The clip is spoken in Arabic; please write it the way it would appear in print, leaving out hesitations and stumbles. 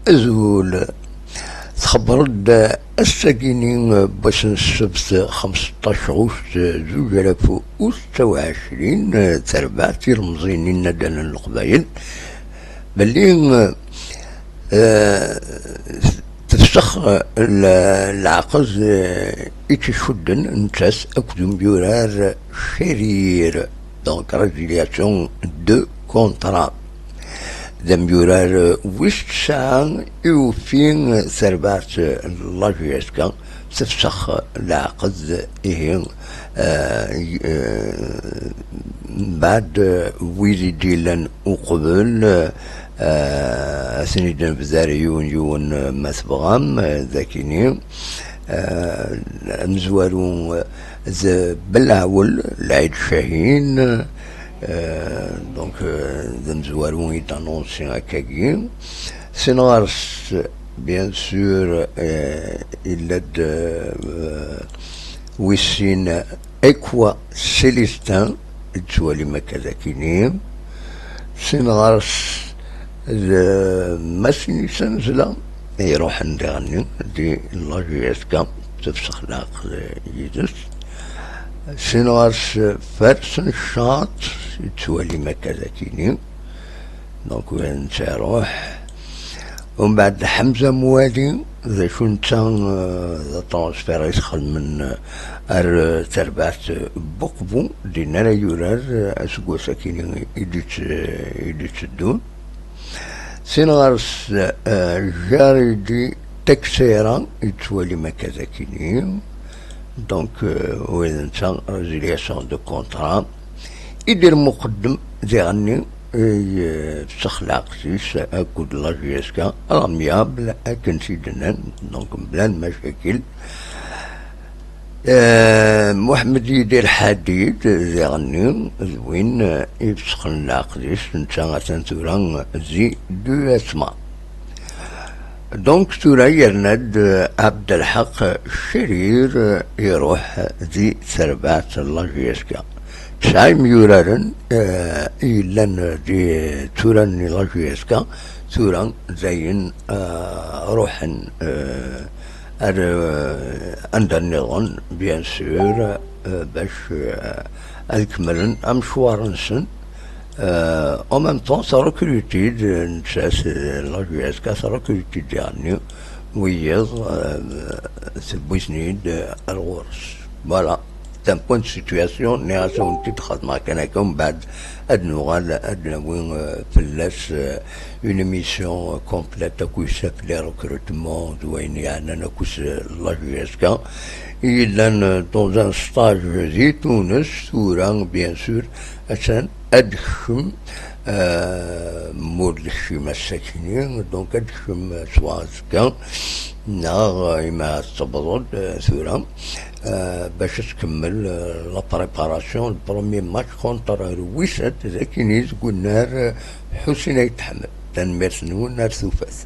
أزول تخبرد الساكنين باش السبت 15 غشت 2026 تربعتي رمزينين ندن القبايل بلي تفسخ العقز يتشدن نتاس أكدم بيورار شرير دونك ريزيلياسيون دو كونترا دمبيورار ويش ساعة يوفين ثربات لاجيسكا تفسخ العقد إيه بعد ويلي ديلان وقبل سنيدن بزاريون يون مسبغام ذاكيني مزوارون بالعول العيد شاهين دونك مزوارون يتانونسي هكاكي سينغارس بيان سور إلاد ويسين إكوا سيليستان تسوالي مكا ذاكيني سينغارس ماشي سنزلا يروح ندغني دي لاجيسكا تفسخ العقل يدس سينغارس فرسن الشاط تولي مكا ذاكيني دونك وين تروح ومن بعد حمزة موالي ذا شو نتا ذا ترانسفير يدخل من تربات بقبو دينا لا يورار اسكو ساكيني يديت الدون سينغارس جاريدي تكسيرا يتولي مكا ذاكيني دونك وين نتا ريزيلياسيون دو كونترا يدير مقدم ديغني يفسخ العقسيس اكود لاجيسكا راميابل اكن سيدنا دونك بلان مشاكل محمد يدير حديد يغني زوين يفسخ العقديس نتا تنتورا زي دو اسماء دونك تورا يرند عبد الحق الشرير يروح ذي ثربات لاجيسكا شايم يورارن إلان دي توران لاجيسكا توران زين روحن عند النظام بيان سور باش الكملن امشوارنسن en même temps ça recrutait نساس لاجيسكا ça recrutait يعني ويض سبويسنيد الغرس فوالا d'un point de situation نياسون تتخذ ما كان كم بعد أدنوغال أدنوين فلاس une émission complète كوي سافلي recrutement دوين يعني أنا كوس لاجيسكا إلا dans un stage في تونس سوران bien sûr عشان أدخم مود الشيما الساكنين دونك أدخم سوازكا ناغ إما تبضل سوران باش تكمل لا بريباراسيون البروميي ماتش كونتر رويسات ذاك نيز قلنا حسين يتحمل تنميرسنون نار ثوفاث